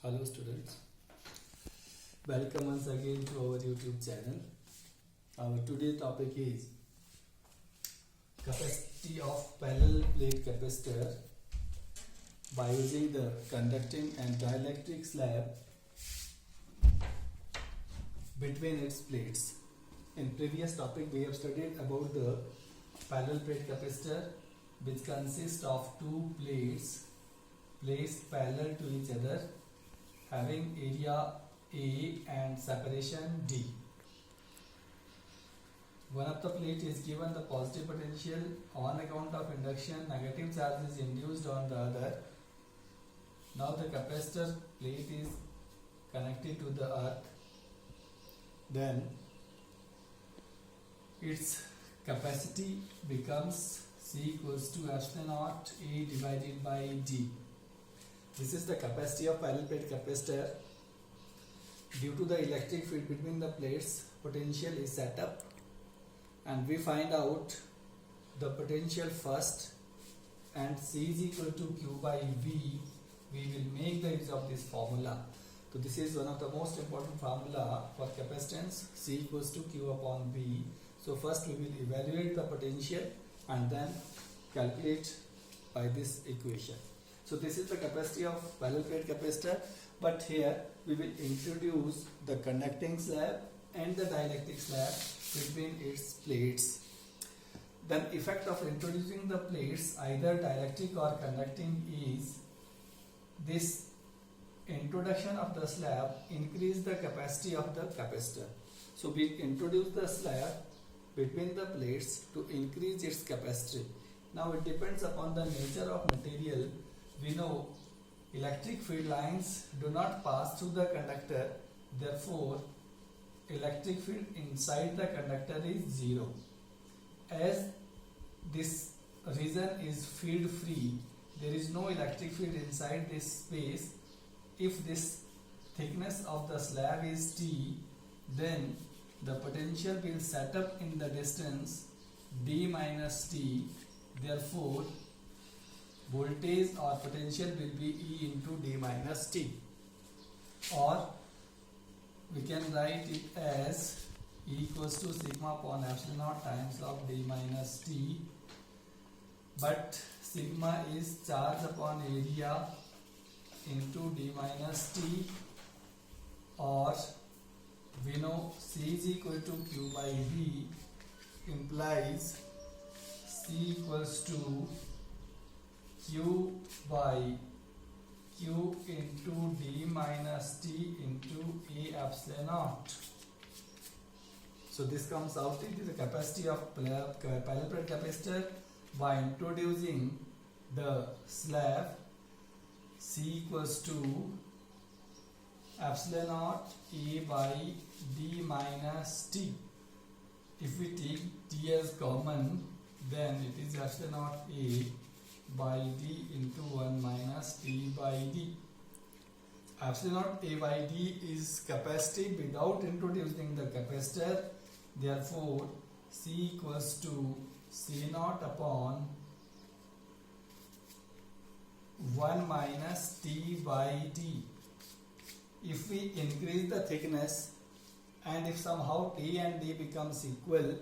Hello students, welcome once again to our YouTube channel. Our today's topic is capacity of parallel plate capacitor by using the conducting and dielectric slab between its plates. In previous topic we have studied about the parallel plate capacitor, which consists of two plates placed parallel to each other having area A and separation D. One of the plate is given the positive potential on account of induction, negative charge is induced on the other. Now the capacitor plate is connected to the earth. Then its capacity becomes C equals to epsilon naught A divided by D. This is the capacity of parallel plate capacitor. Due to the electric field between the plates, potential is set up, and we find out the potential first, and C is equal to Q by V. We will make the use of this formula. So this is one of the most important formula for capacitance, C equals to Q upon V. So first we will evaluate the potential and then calculate by this equation. So this is the capacity of parallel plate capacitor, but here we will introduce the conducting slab and the dielectric slab between its plates. Then effect of introducing the plates, either dielectric or conducting, is this introduction of the slab increase the capacity of the capacitor. So we introduce the slab between the plates to increase its capacity. Now it depends upon the nature of material. We know electric field lines do not pass through the conductor, therefore electric field inside the conductor is zero. As this region is field free, there is no electric field inside this space. If this thickness of the slab is T, then the potential will set up in the distance D minus T, therefore voltage or potential will be E into D minus T, or we can write it as E equals to sigma upon epsilon naught times of D minus T, but sigma is charge upon area into D minus T, or we know C is equal to Q by V implies C equals to Q by Q into D minus T into A epsilon naught. So this comes out into the capacity of parallel plate capacitor by introducing the slab C equals to epsilon naught A by D minus T. If we take T as common, then it is epsilon naught A by D into 1 minus T by D. Epsilon naught A by D is capacity without introducing the capacitor. Therefore, C equals to C naught upon 1 minus T by D. If we increase the thickness and if somehow T and D becomes equal,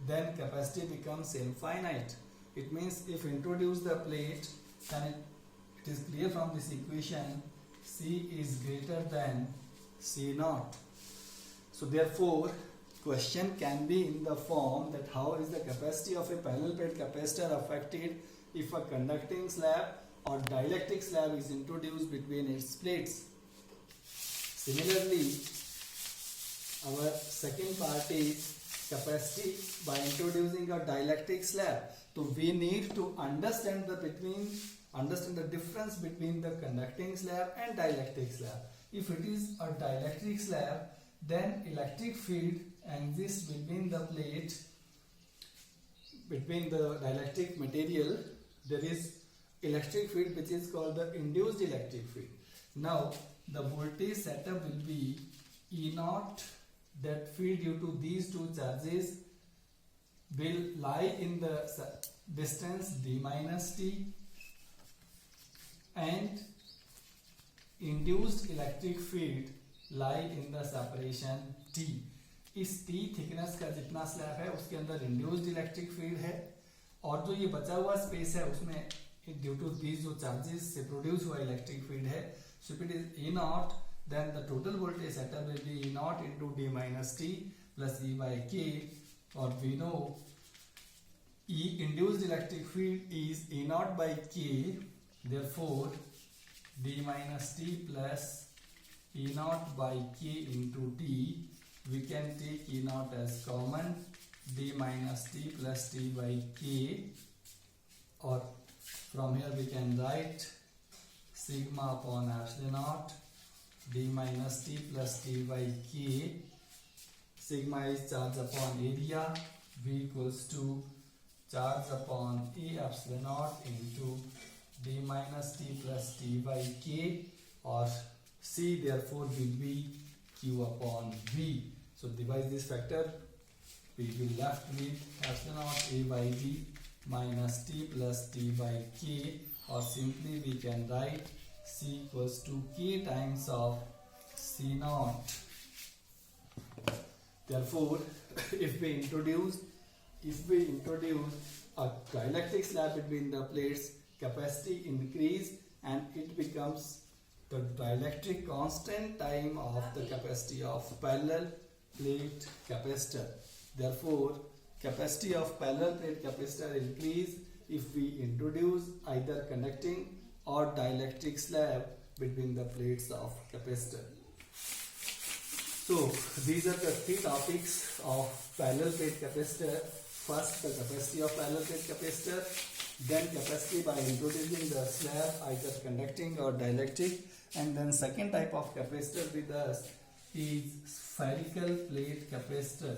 then capacity becomes infinite. It means if introduce the plate, then it is clear from this equation C is greater than C naught. So therefore question can be in the form that how is the capacity of a parallel plate capacitor affected if a conducting slab or dielectric slab is introduced between its plates. Similarly, our second part is capacity by introducing a dielectric slab. So we need to understand the difference between the conducting slab and dielectric slab. If it is a dielectric slab, then electric field exists between the plate, between the dielectric material. There is electric field which is called the induced electric field. Now the voltage setup will be E naught. That field due to these two charges will lie in the distance D minus T, and induced electric field lie in the separation T. इस T thickness का जितना slab है उसके अंदर induced electric field है, और जो ये बचा हुआ स्पेस है उसमें ड्यू टू दीज जो चार्जेस से प्रोड्यूस हुआ इलेक्ट्रिक फील्ड है, so it is E naught, then the total voltage setup will be E naught into D minus T plus E by K, और we know E induced electric field is E naught by K, therefore D minus T plus E naught by K into T, we can take E naught as common, D minus T plus T by K, or from here we can write sigma upon epsilon naught D minus T plus T by K. Sigma is charge upon area, V equals to charge upon A epsilon naught into D minus T plus T by K, or C therefore will be Q upon V. So divide this factor, we will left with epsilon naught A by V minus T plus T by K, or simply we can write C equals to K times of C naught. Therefore, if we introduce a dielectric slab between the plates, capacity increase and it becomes the dielectric constant time of the capacity of parallel plate capacitor. Therefore, capacity of parallel plate capacitor increase if we introduce either conducting or dielectric slab between the plates of capacitor. So these are the three topics of parallel plate capacitor. First, the capacity of parallel plate capacitor, then capacity by introducing the slab either conducting or dielectric, and then second type of capacitor with us is spherical plate capacitor.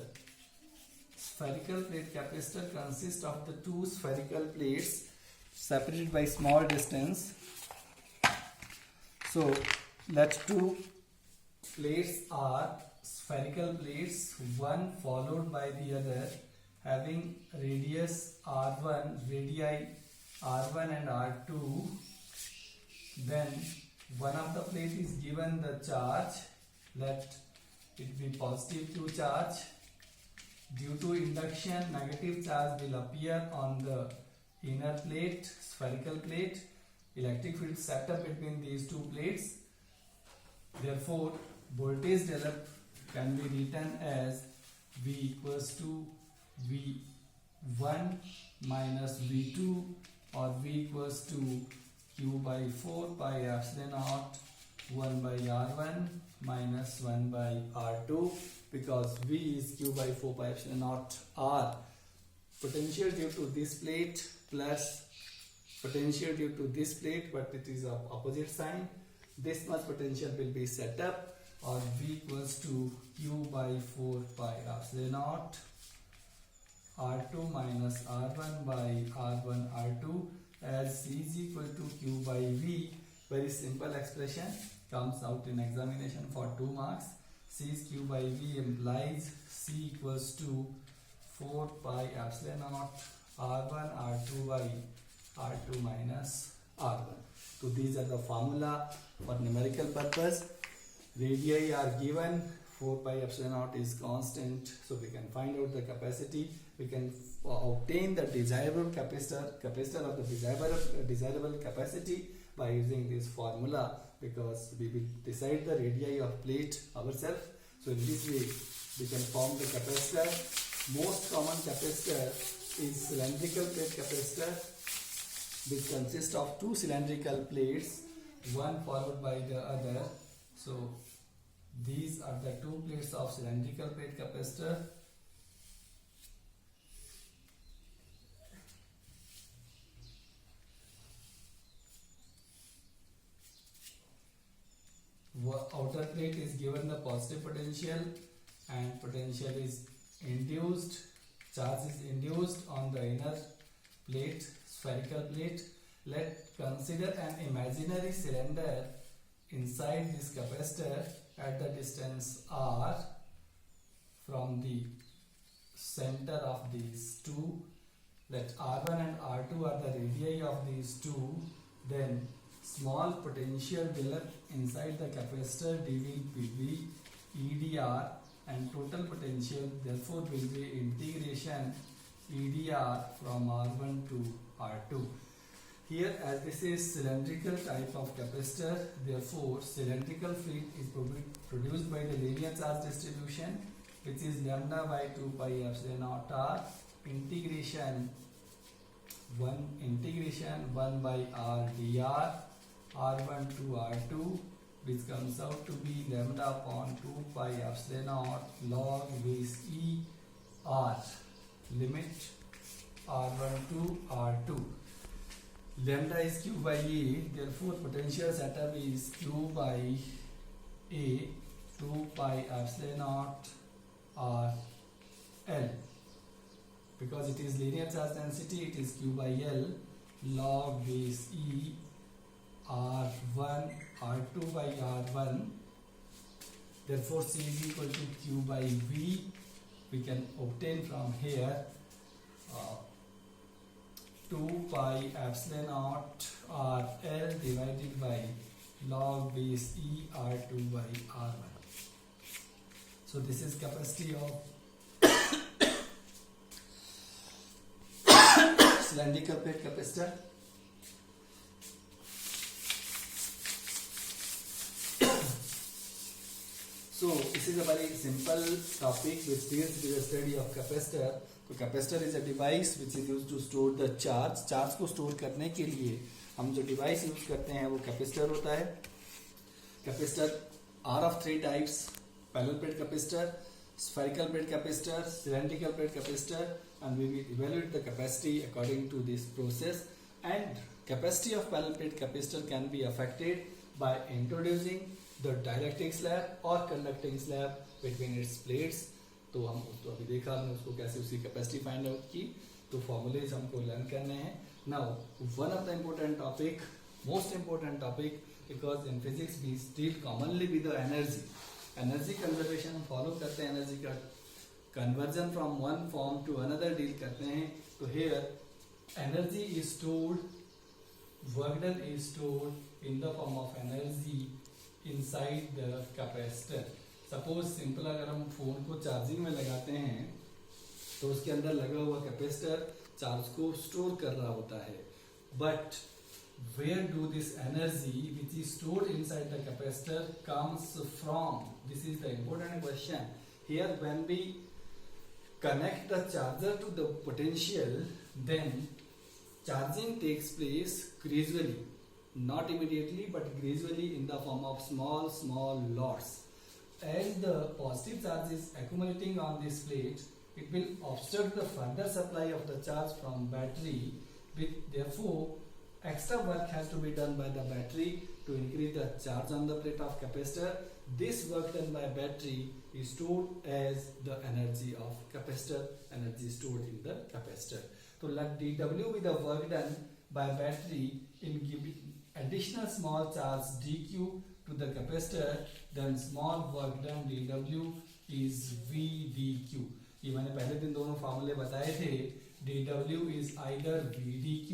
Spherical plate capacitor consists of the two spherical plates separated by small distance. So let two plates are spherical plates, one followed by the other, having radius R1, radii R1 and R2. Then one of the plate is given the charge, let it be positive Q charge. Due to induction, negative charge will appear on the inner plate, spherical plate. Electric field set up between these two plates. Therefore, voltage developed can be written as V equals to V1 minus V2, or V equals to Q by 4 pi epsilon naught 1 by R1 minus 1 by R2, because V is Q by 4 pi epsilon naught R. Potential due to this plate plus potential due to this plate, but it is of opposite sign. This much potential will be set up, or V equals to Q by 4 pi epsilon naught R2 minus R1 by R1 R2, as C is equal to Q by V. Very simple expression, comes out in examination for 2 marks. C is Q by V implies C equals to 4 pi epsilon naught R1 R2 by R2 minus R1. So these are the formula for numerical purpose. Radii are given, 4 pi epsilon naught is constant, so we can find out the capacity. We can obtain the desirable capacitor of the desirable capacity by using this formula, because we will decide the radii of plate ourselves. So in this way we can form the capacitor. Most common capacitor is cylindrical plate capacitor, which consists of two cylindrical plates, one followed by the other. So these are the two plates of cylindrical plate capacitor. Outer plate is given the positive potential and potential is induced, charge is induced on the inner plate, spherical plate. Let's consider an imaginary cylinder inside this capacitor at the distance r from the center of these two. Let R1 and R2 are the radii of these two. Then small potential developed inside the capacitor dV will be EDR, and total potential therefore will be integration EDR from R1 to R2. Here, as this is cylindrical type of capacitor, therefore cylindrical field is produced by the linear charge distribution, which is lambda by 2 pi epsilon naught r integration 1 by r dr r1 to r2, which comes out to be lambda upon 2 pi epsilon naught log base e r, limit r1 to r2. Lambda is q by a, therefore potential setup is q by a 2 pi epsilon naught r l. Because it is linear charge density, it is q by l log base e r1 r2 by r1. Therefore C is equal to q by v. We can obtain from here 2 pi epsilon naught r l divided by log base e r2 by r1. So this is capacity of cylindrical plate capacitor. So this is a very simple topic which deals with the study of capacitor. तो capacitor is a device which is use to store the charge. Charge को store करने के लिए हम जो device use करते हैं वो कैपेसिटर होता है. Capacitor are of 3 types: parallel plate capacitor, spherical plate capacitor, cylindrical plate capacitor, and we will evaluate the capacity according to this process. And capacity of parallel plate capacitor can be affected by introducing the dielectric slab or conducting slab between its plates. तो हम उसको अभी देखा हमने उसको कैसे उसकी capacity find out की. तो फॉर्मूलेज हमको लर्न करने हैं. Now one of the important topic, most important topic, because in physics we deal commonly with the energy. Energy conservation हम फॉलो करते हैं, एनर्जी का conversion from one form to another deal करते हैं. तो here energy is stored, work done is stored in the form of energy inside the capacitor. Suppose simple अगर हम phone को चार्जिंग में लगाते हैं तो उसके अंदर लगा हुआ कैपेसिटर चार्ज को स्टोर कर रहा होता है. But where do this energy which is stored inside the capacitor comes from? This is the important question. Here when we connect the charger to the potential, then charging takes place gradually, not immediately but gradually in the form of small lots. As the positive charge is accumulating on this plate, it will obstruct the further supply of the charge from battery, therefore extra work has to be done by the battery to increase the charge on the plate of capacitor. This work done by battery is stored as the energy of capacitor, energy stored in the capacitor. So let dW be the work done by battery in giving additional small charge dq to the capacitor, then small work done dW is V dq. ये मैंने पहले दिन दोनों फार्मूले बताए थे. dW is either V dq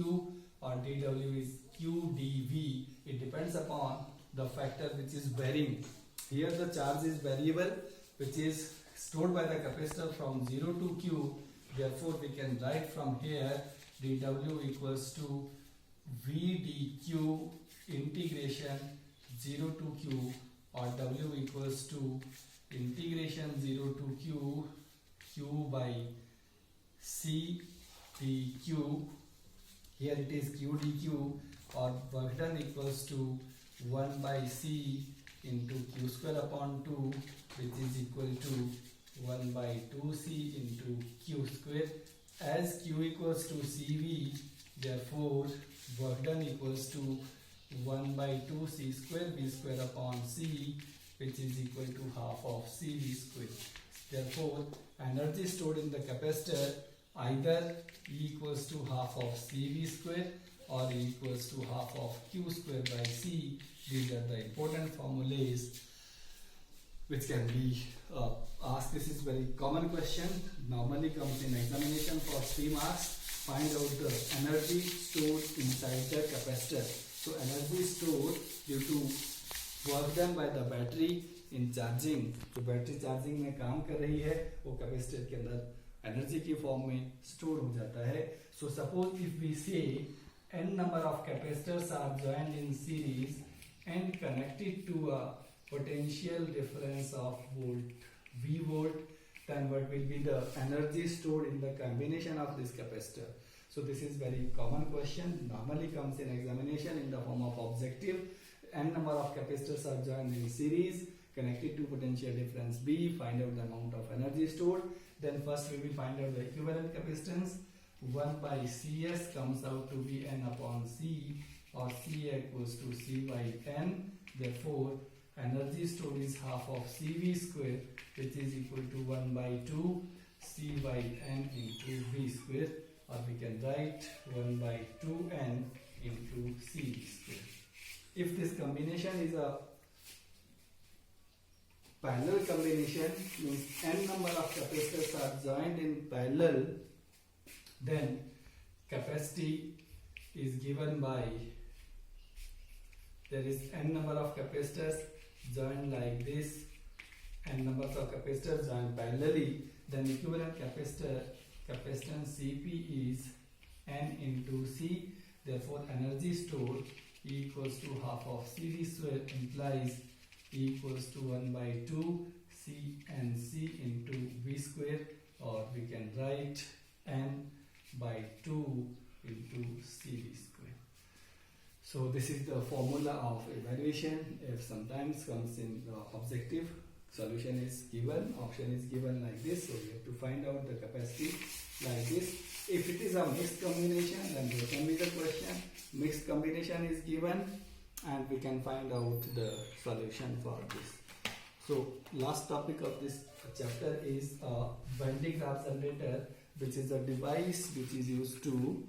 or dW is q dV. It depends upon the factor which is varying. Here the charge is variable, which is stored by the capacitor from 0 to q. Therefore we can write from here dW equals to V dq integration 0 to q, or W equals to integration 0 to q by C dq. Here it is q dq, or work done equals to 1 by c into q square upon 2, which is equal to 1 by 2c into q square. As q equals to cv, therefore work done equals to 1 by 2c square v square upon c, which is equal to half of cv square. Therefore energy stored in the capacitor either E equals to half of cv square or E equals to half of q square by c. These are the important formulas which can be asked. This is very common question, normally comes in examination for 3 marks. Find out the energy stored inside the capacitor. So energy stored due to work done by the battery in charging, जो battery charging में काम कर रही है वो capacitor के अंदर energy की फॉर्म में स्टोर हो जाता है. So suppose if we say n number of capacitors are joined in series and connected to a potential difference of V volt, then what will be the energy stored in the combination of this capacitor? So this is very common question, normally comes in examination in the form of objective. N number of capacitors are joined in series, connected to potential difference B, find out the amount of energy stored. Then first we will find out the equivalent capacitance. 1 by Cs comes out to be N upon C, or C equals to C by N. Therefore, energy stored is half of CV square, which is equal to 1 by 2 C by N into V square, or we can write 1 by 2N into CV square. If this combination is a parallel combination, means n number of capacitors are joined in parallel, then capacity is given by, there is n number of capacitors joined like this, n numbers of capacitors joined parallelly, then equivalent capacitance Cp is n into C. Therefore energy stored equals to half of CV square, implies equals to 1 by 2 C and C into V square, or we can write n by 2 into CV square. So this is the formula of evaluation. If sometimes comes in the objective, solution is given, option is given like this, so we have to find out the capacity like this. If it is a mixed combination, then there can be the question, mixed combination is given and we can find out the solution for this. So last topic of this chapter is a Van de Graaff generator, which is a device which is used to